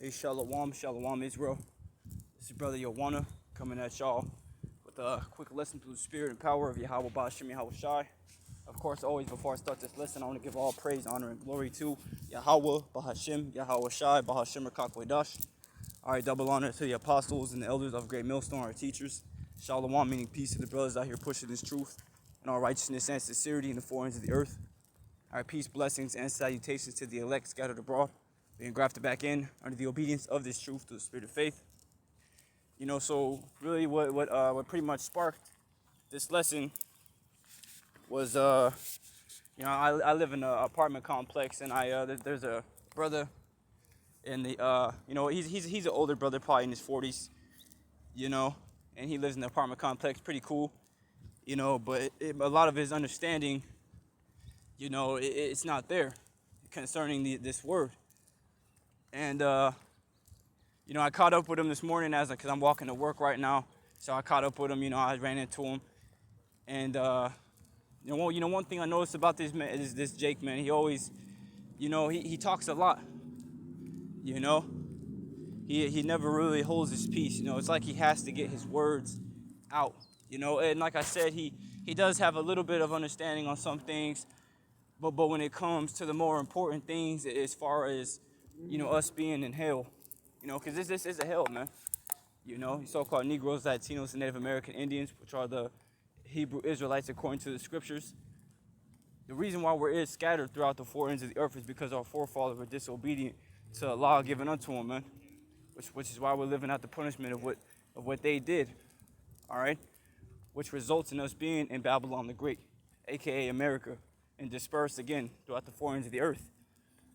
Hey, Shalom, Shalom, Israel. This is Brother Yowana coming at y'all with a quick lesson through the spirit and power of Yahweh Bashim Yahweh Shai. Of course, always before I start this lesson, I want to give all praise, honor, and glory to Yahweh Bahashim Yahweh Shai Bahashim Rakakwedash. All right, double honor to the apostles and the elders of Great Millstone, our teachers. Shalom, meaning peace to the brothers out here pushing this truth and all righteousness and sincerity in the four ends of the earth. All right, peace, blessings, and salutations to the elect scattered abroad, being grafted back in under the obedience of this truth to the spirit of faith. So really what pretty much sparked this lesson was, I live in an apartment complex, and there's a brother in the, he's an older brother, probably in his 40s, and he lives in the apartment complex, pretty cool, but a lot of his understanding, it's not there concerning this word. And, I caught up with him this morning because I'm walking to work right now. So I caught up with him, I ran into him. And, one thing I noticed about this man is this Jake, man. He always, he talks a lot, He never really holds his peace, It's like he has to get his words out, And like I said, he does have a little bit of understanding on some things. But when it comes to the more important things, as far as, us being in hell, because this is a hell, man. So-called Negroes, Latinos, and Native American Indians, which are the Hebrew Israelites according to the scriptures. The reason why we're scattered throughout the four ends of the earth is because our forefathers were disobedient to the law given unto them, man. Which is why we're living out the punishment of what they did, all right? Which results in us being in Babylon the Great, a.k.a. America, and dispersed again throughout the four ends of the earth.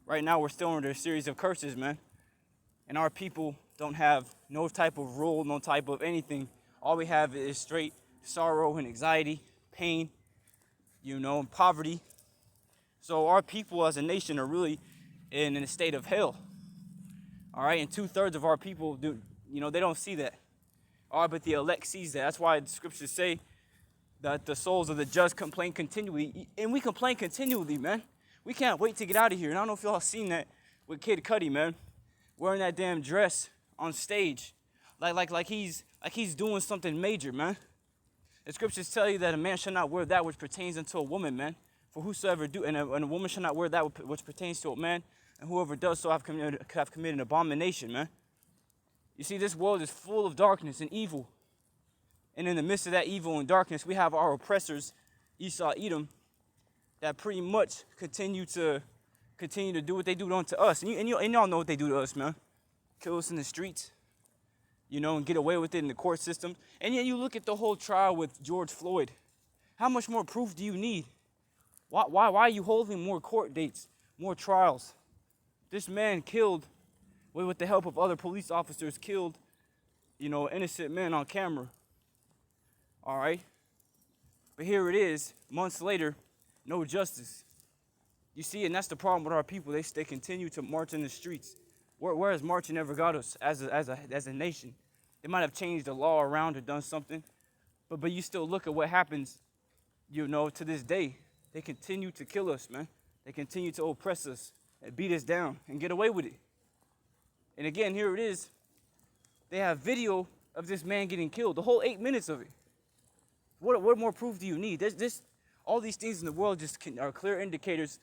Right now, we're still under a series of curses, man. And our people don't have no type of rule, no type of anything. All we have is straight sorrow and anxiety, pain, and poverty. So our people as a nation are really in a state of hell. All right, and 2/3 of our people they don't see that. All right, but the elect sees that. That's why the scriptures say that the souls of the just complain continually. And we complain continually, man. We can't wait to get out of here. And I don't know if y'all seen that with Kid Cudi, man. Wearing that damn dress on stage. Like he's doing something major, man. The scriptures tell you that a man shall not wear that which pertains unto a woman, man. For whosoever do, and a woman shall not wear that which pertains to a man, and whoever does so have committed an abomination, man. You see, this world is full of darkness and evil. And in the midst of that evil and darkness, we have our oppressors, Esau, Edom, that pretty much continue to do what they do unto us. And y'all know what they do to us, man. Kill us in the streets, and get away with it in the court system. And yet you look at the whole trial with George Floyd. How much more proof do you need? Why are you holding more court dates, more trials? This man killed, with the help of other police officers, killed, innocent men on camera. All right? But here it is, months later, no justice. You see, and that's the problem with our people. They continue to march in the streets. Where has marching ever got us as a nation? They might have changed the law around or done something, but you still look at what happens, to this day. They continue to kill us, man. They continue to oppress us and beat us down and get away with it. And again, here it is. They have video of this man getting killed, the whole 8 minutes of it. What more proof do you need? All these things in the world are clear indicators,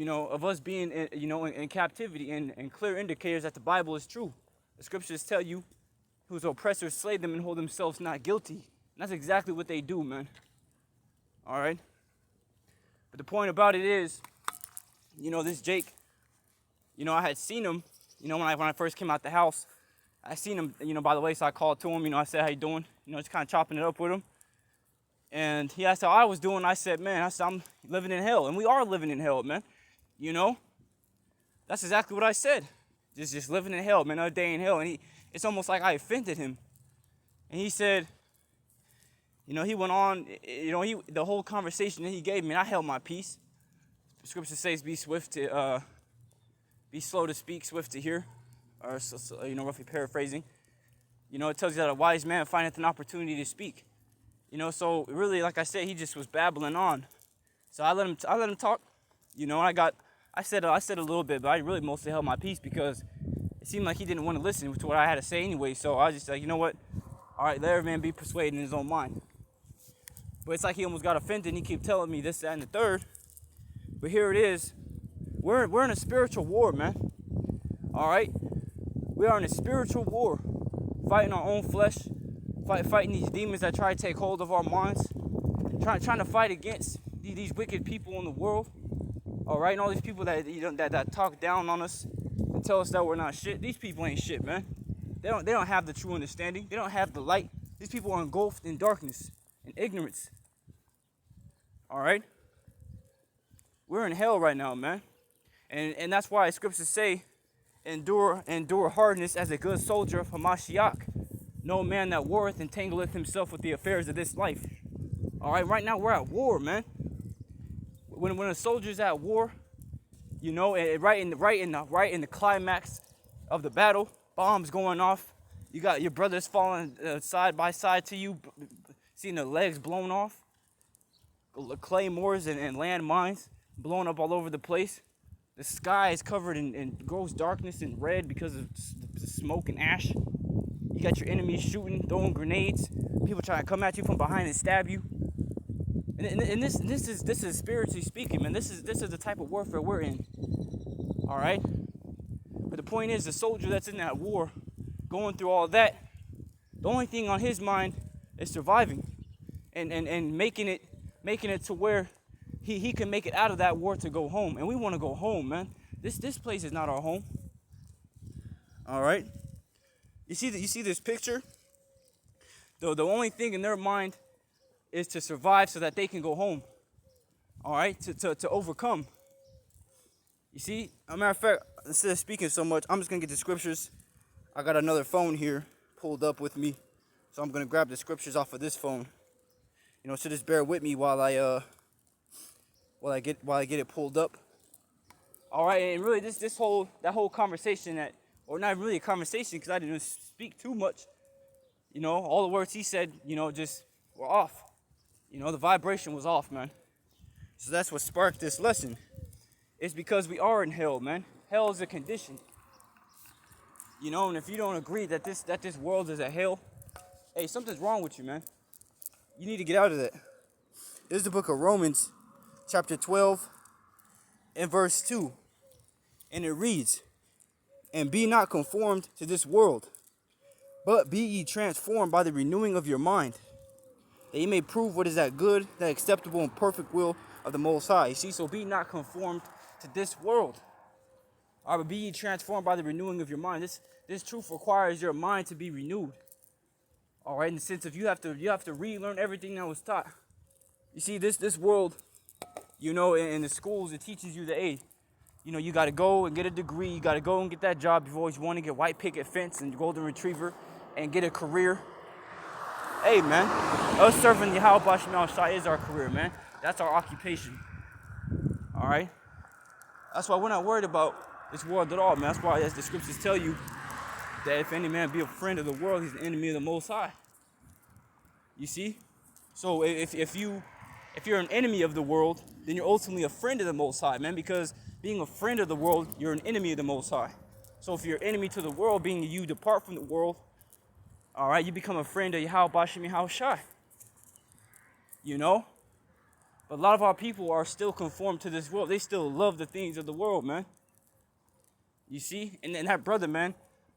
of us being, in captivity and clear indicators that the Bible is true. The scriptures tell you whose oppressors slay them and hold themselves not guilty. And that's exactly what they do, man. All right? But the point about it is, this Jake, I had seen him, when I first came out the house. I seen him, by the way, so I called to him, I said, how you doing? Just kind of chopping it up with him. And he asked how I was doing. I said, I'm living in hell. And we are living in hell, man. That's exactly what I said. Just living in hell, man, another day in hell. And it's almost like I offended him. And he said, he went on, the whole conversation that he gave me, I held my peace. The scripture says, be slow to speak, swift to hear. Or, roughly paraphrasing. It tells you that a wise man findeth an opportunity to speak. So really, like I said, he just was babbling on. So I let him talk. I said a little bit, but I really mostly held my peace because it seemed like he didn't want to listen to what I had to say anyway. So I was just like, you know what? All right, let every man be persuaded in his own mind. But it's like he almost got offended and he kept telling me this, that, and the third. But here it is. We're in a spiritual war, man. All right? We are in a spiritual war. Fighting our own flesh. Fighting these demons that try to take hold of our minds. Trying to fight against these wicked people in the world. All right? And all these people that, that talk down on us and tell us that we're not shit. These people ain't shit, man. They don't have the true understanding. They don't have the light. These people are engulfed in darkness and ignorance. All right? We're in hell right now, man. And that's why scriptures say, endure hardness as a good soldier of Hamashiach. No man that warreth entangleth himself with the affairs of this life. All right, right now we're at war, man. When a soldier's at war, you know, right in the climax of the battle, bombs going off. You got your brothers falling side by side to you, seeing their legs blown off. Claymores and landmines blowing up all over the place. The sky is covered in gross darkness and red because of the smoke and ash. You got your enemies shooting, throwing grenades. People trying to come at you from behind and stab you. And this is spiritually speaking, man. This is the type of warfare we're in. All right. But the point is, the soldier that's in that war, going through all that, the only thing on his mind is surviving, and making it to where he can make it out of that war to go home. And we want to go home, man. This place is not our home. All right. You see this picture? The only thing in their mind is to survive so that they can go home. All right, to overcome. You see, as a matter of fact, instead of speaking so much, I'm just gonna get the scriptures. I got another phone here pulled up with me, so I'm gonna grab the scriptures off of this phone. You know, so just bear with me while I get it pulled up. All right, and really that whole conversation or not really a conversation because I didn't speak too much. You know, all the words he said, you know, just were off. You know, the vibration was off, man. So that's what sparked this lesson. It's because we are in hell, man. Hell is a condition. You know, and if you don't agree that this world is a hell, hey, something's wrong with you, man. You need to get out of that. This is the book of Romans, chapter 12, and verse 2. And it reads, "And be not conformed to this world, but be ye transformed by the renewing of your mind, that ye may prove what is that good, that acceptable, and perfect will of the Most High." You see, so be not conformed to this world. All right, but be ye transformed by the renewing of your mind. This truth requires your mind to be renewed. All right, in the sense of you have to relearn everything that was taught. You see, this world, you know, in the schools, it teaches you that, hey, you know, you got to go and get a degree. You got to go and get that job. You've always wanted to get white picket fence and golden retriever and get a career. Hey, man, us serving Yahweh Bashim al-Shai is our career, man. That's our occupation. All right? That's why we're not worried about this world at all, man. That's why, as the scriptures tell you, that if any man be a friend of the world, he's an enemy of the Most High. You see? So if you're an enemy of the world, then you're ultimately a friend of the Most High, man, because being a friend of the world, you're an enemy of the Most High. So if you're an enemy to the world, being you depart from the world, all right, you become a friend of Yahweh Bashim al-Shai. You know? But a lot of our people are still conformed to this world. They still love the things of the world, man. You see? And that brother, man,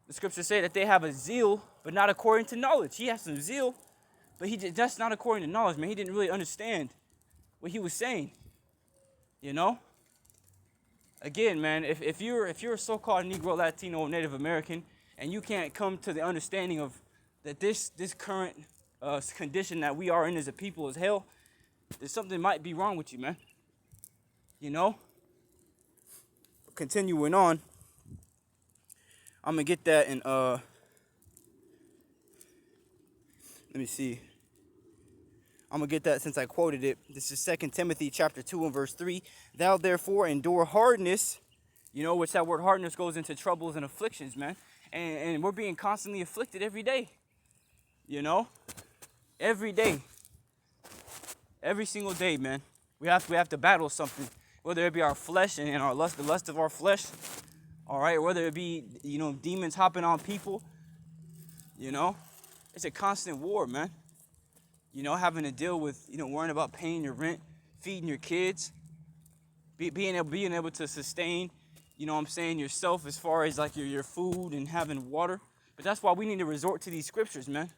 the scriptures say that they have a zeal, but not according to knowledge. He has some zeal, but that's not according to knowledge, man. He didn't really understand what he was saying. You know? Again, man, if you're a so-called Negro, Latino, Native American, and you can't come to the understanding of that this current condition that we are in as a people is hell, then something might be wrong with you, man. You know? Continuing on, I'm going to get that in, let me see. I'm going to get that since I quoted it. This is 2 Timothy chapter 2 and verse 3. "Thou therefore endure hardness," you know, which that word hardness goes into troubles and afflictions, man. And we're being constantly afflicted every day. You know? Every day. Every single day, man. We have to battle something. Whether it be our flesh and our lust, the lust of our flesh. All right, whether it be, demons hopping on people, it's a constant war, man. Having to deal with, worrying about paying your rent, feeding your kids, being able to sustain, yourself as far as like your food and having water. But that's why we need to resort to these scriptures, man.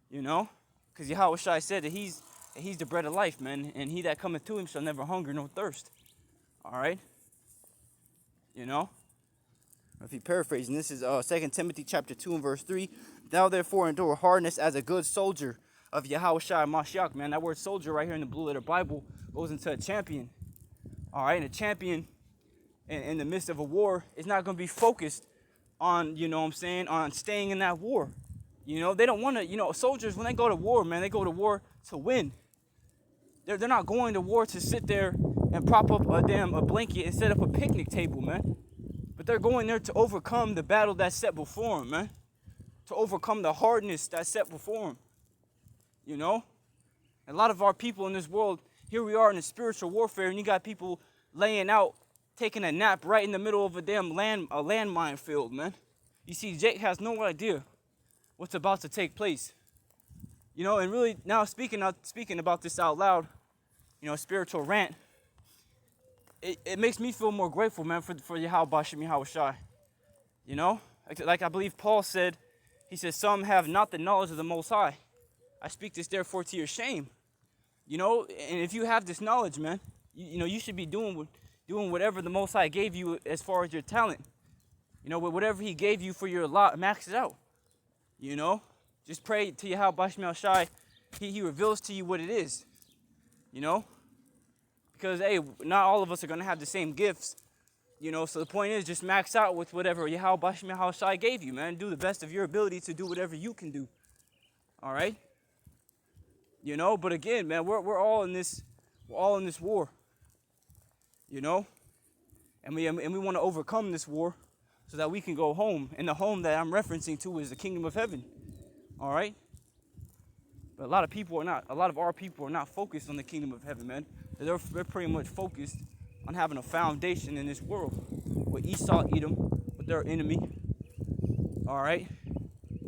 Because Yahweh Shai said that he's the bread of life, man, and he that cometh to him shall never hunger nor thirst. All right? If he paraphrasing, this is 2 Timothy chapter 2 and verse 3. Thou therefore endure hardness as a good soldier of Yahweh Shai Mashiach, man. That word soldier right here in the Blue Letter Bible goes into a champion. All right? And a champion in the midst of a war is not going to be focused on, on staying in that war. They don't want to, soldiers, when they go to war, man, they go to war to win. They're not going to war to sit there and prop up a blanket and set up a picnic table, man. But they're going there to overcome the battle that's set before them, man. To overcome the hardness that's set before them. A lot of our people in this world, here we are in a spiritual warfare, and you got people laying out, taking a nap right in the middle of a landmine field, man. You see, Jake has no idea what's about to take place. And really now speaking about this out loud, spiritual rant, it makes me feel more grateful, man, for Yahweh Bashem Yahweh Shai. Like I believe Paul said, he says, some have not the knowledge of the Most High. I speak this therefore to your shame. And if you have this knowledge, man, you should be doing whatever the Most High gave you as far as your talent. Whatever he gave you for your lot, max it out. Just pray to Yahweh Bashem Yahweh Shai. He reveals to you what it is. Because, hey, not all of us are going to have the same gifts. So the point is just max out with whatever Yahweh Bashem Yahweh Shai gave you, man. Do the best of your ability to do whatever you can do. All right? But again, man, we're all in this war. And we want to overcome this war so that we can go home. And the home that I'm referencing to is the kingdom of heaven. All right? But a lot of our people are not focused on the kingdom of heaven, man. They're pretty much focused on having a foundation in this world. With Esau, Edom, with their enemy. All right?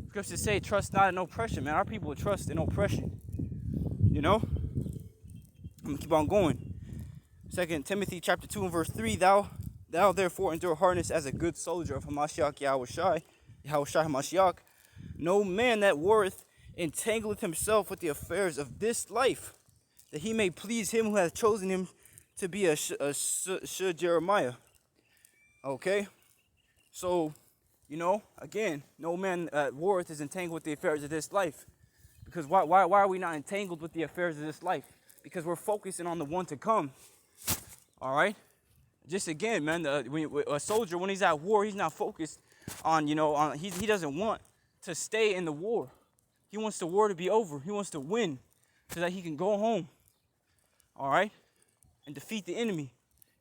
Scriptures say, trust not in oppression, man. Our people trust in oppression. I'm going to keep on going. 2 Timothy chapter 2 and verse 3, Thou therefore endure hardness as a good soldier of Hamashiach Yahweh Shai Hamashiach. No man that warreth entangleth himself with the affairs of this life, that he may please him who hath chosen him to be a Jeremiah. Okay? So, again, no man that warreth is entangled with the affairs of this life. Because why are we not entangled with the affairs of this life? Because we're focusing on the one to come. All right? Just again, man, a soldier, when he's at war, he's not focused on, he doesn't want to stay in the war. He wants the war to be over. He wants to win so that he can go home. All right? And defeat the enemy.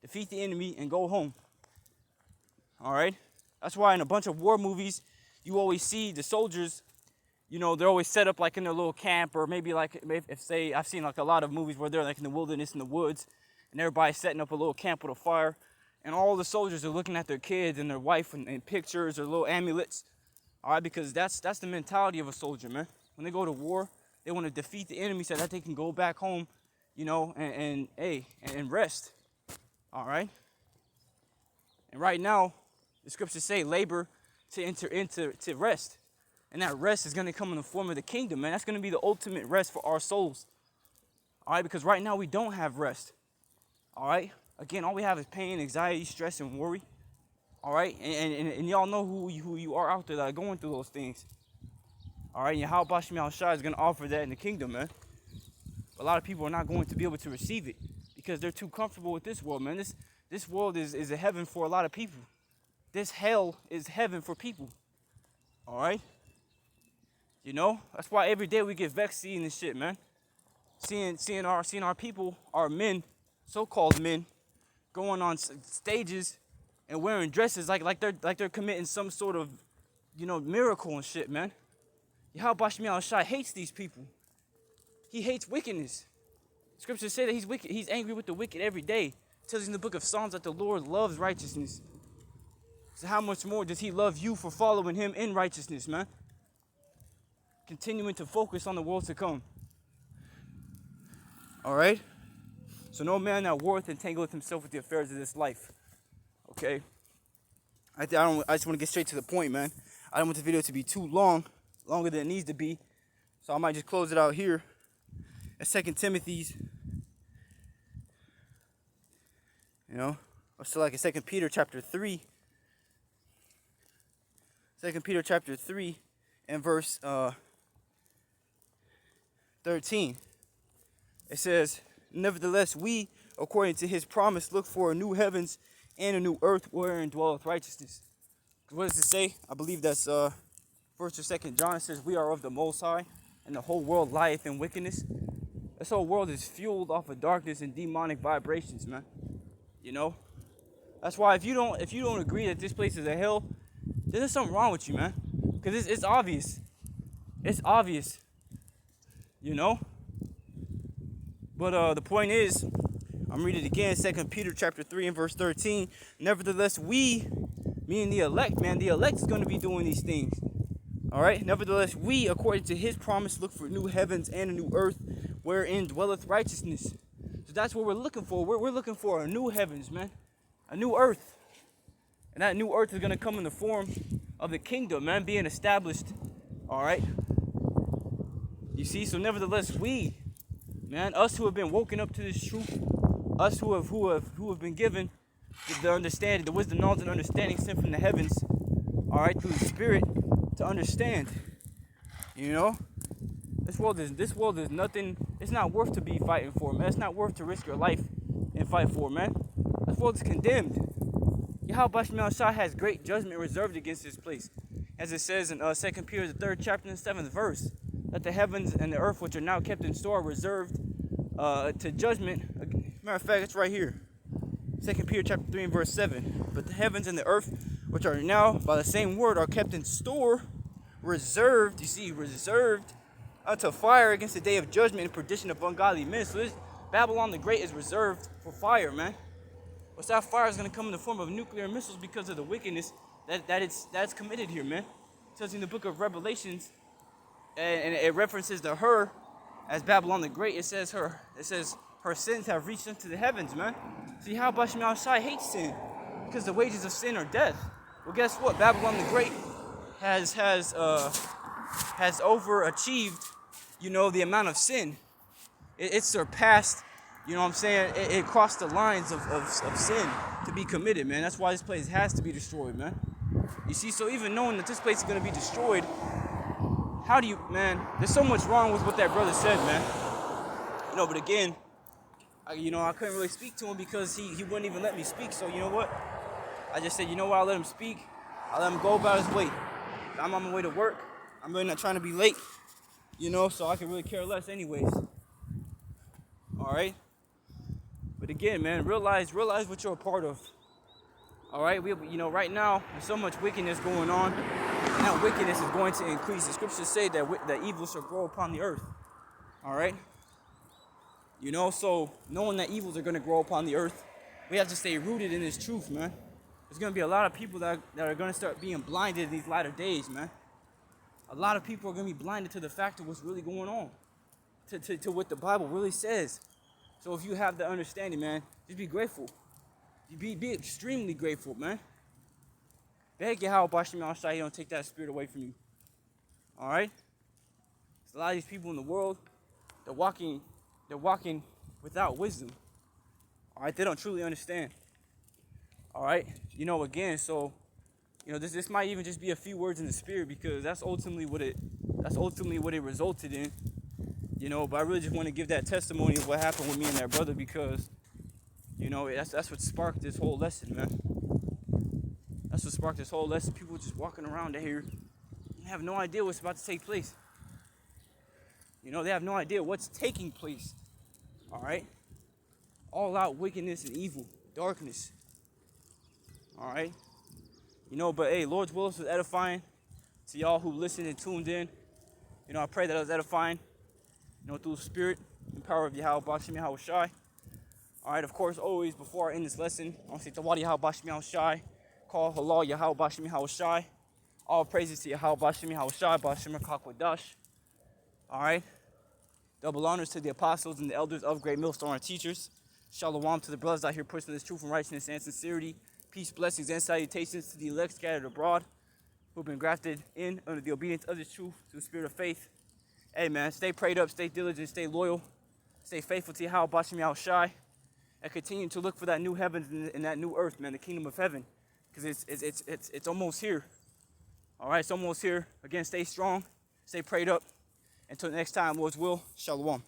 Defeat the enemy and go home. All right? That's why in a bunch of war movies, you always see the soldiers, they're always set up like in their little camp, or maybe like, I've seen like a lot of movies where they're like in the wilderness, in the woods, and everybody's setting up a little camp with a fire, and all the soldiers are looking at their kids and their wife and pictures or little amulets. All right, because that's the mentality of a soldier, man. When they go to war, they want to defeat the enemy so that they can go back home, and rest. All right? And right now, the scriptures say labor to enter into rest. And that rest is going to come in the form of the kingdom, man. That's going to be the ultimate rest for our souls. All right? Because right now we don't have rest. All right? Again, all we have is pain, anxiety, stress, and worry. All right? And y'all know who you are out there that are going through those things. All right? And Yahweh Bashem Yahweh Shai is going to offer that in the kingdom, man. But a lot of people are not going to be able to receive it because they're too comfortable with this world, man. This world is a heaven for a lot of people. This hell is heaven for people. All right? That's why every day we get vexed seeing this shit, man. Seeing our people, our men, so-called men, going on stages and wearing dresses like they're committing some sort of, miracle and shit, man. Yahweh Bashem Yahweh Shai hates these people. He hates wickedness. Scriptures say that he's wicked. He's angry with the wicked every day. It tells us in the book of Psalms that the Lord loves righteousness. So how much more does he love you for following him in righteousness, man? Continuing to focus on the world to come. All right? So no man that worth entangleth himself with the affairs of this life. Okay? I just want to get straight to the point, man. I don't want the video to be too long, longer than it needs to be. So I might just close it out here. At 2 Timothy's, or still like a 2 Peter chapter 3. 2 Peter chapter 3 and verse 13. It says, nevertheless, we, according to his promise, look for a new heavens and a new earth wherein dwelleth righteousness. What does it say? I believe that's 1st or 2nd John. It says, we are of the Most High, and the whole world lieth in wickedness. This whole world is fueled off of darkness and demonic vibrations, man. That's why if you don't agree that this place is a hell, then there's something wrong with you, man. Because it's obvious. It's obvious. But the point is, I'm reading it again, 2 Peter chapter 3 and verse 13. Nevertheless, we, meaning the elect, man, the elect is going to be doing these things. All right? Nevertheless, we, according to his promise, look for new heavens and a new earth wherein dwelleth righteousness. So that's what we're looking for. We're looking for a new heavens, man. A new earth. And that new earth is going to come in the form of the kingdom, man, being established. All right? You see? So nevertheless, we, man, us who have been woken up to this truth, us who have been given the understanding, the wisdom, knowledge, and understanding sent from the heavens, all right, through the Spirit, to understand. This world is nothing. It's not worth to be fighting for, man. It's not worth to risk your life and fight for, man. This world is condemned. Yahweh Shemel Shah has great judgment reserved against this place, as it says in 2 Peter the 3rd chapter and 7th verse, that the heavens and the earth, which are now kept in store, are reserved to judgment. Matter of fact, it's right here. 2 Peter chapter 3 and verse 7. But the heavens and the earth, which are now by the same word, are kept in store, reserved, reserved unto fire against the day of judgment and perdition of ungodly men. So this Babylon the Great is reserved for fire, man. But that fire is going to come in the form of nuclear missiles because of the wickedness that's committed here, man. It tells you in the book of Revelations, and it references to her as Babylon the Great. It says her sins have reached into the heavens, man. See how Bashim Shai hates sin, because the wages of sin are death. Well, guess what? Babylon the Great has overachieved, the amount of sin. It surpassed, it crossed the lines of sin to be committed, man. That's why this place has to be destroyed, man. You see, so even knowing that this place is going to be destroyed, how do you, man, there's so much wrong with what that brother said, man. But again, I couldn't really speak to him because he wouldn't even let me speak. So you know what? I just said, I'll let him speak. I'll let him go about his way. I'm on my way to work. I'm really not trying to be late, so I can really care less anyways. All right? But again, man, realize what you're a part of. All right? Right now, there's so much wickedness going on, and that wickedness is going to increase. The scriptures say that evil shall grow upon the earth. All right? So knowing that evils are going to grow upon the earth, we have to stay rooted in this truth, man. There's going to be a lot of people that are going to start being blinded in these latter days, man. A lot of people are going to be blinded to the fact of what's really going on, to what the Bible really says. So if you have the understanding, man, just be grateful. Be extremely grateful, man. Beg Yahweh Bashim Shai, don't take that spirit away from you. All right? There's a lot of these people in the world, they're walking without wisdom. All right? They don't truly understand. All right? Again, so, this might even just be a few words in the spirit, because that's ultimately what it resulted in. But I really just want to give that testimony of what happened with me and that brother, because, that's what sparked this whole lesson, man. That's what sparked this whole lesson. People just walking around here and have no idea what's about to take place. They have no idea what's taking place. All right? All out wickedness and evil, darkness. All right? But hey, Lord's will is edifying to y'all who listened and tuned in. I pray that I was edifying, through the spirit and power of Yahweh Bashim Yahweh Shai. All right, of course, always before I end this lesson, I want to say Tawadi Yahweh Bashim Yahweh Shai. call halal Yahweh Bashim Yahushai. All praises to Yahweh Bashim Yahushai, Bashim Kakwadash. All right. Double honors to the apostles and the elders of Great Millstone, our teachers. Shalom to the brothers out here pushing this truth and righteousness and sincerity. Peace, blessings, and salutations to the elect scattered abroad who've been grafted in under the obedience of this truth to the spirit of faith. Hey, man, stay prayed up, stay diligent, stay loyal, stay faithful to Yahweh Bashim Yahushai, and continue to look for that new heavens and that new earth, man, the kingdom of heaven, because it's almost here. All right, it's almost here. Again, stay strong, stay prayed up. Until next time, Lord's will, shalom.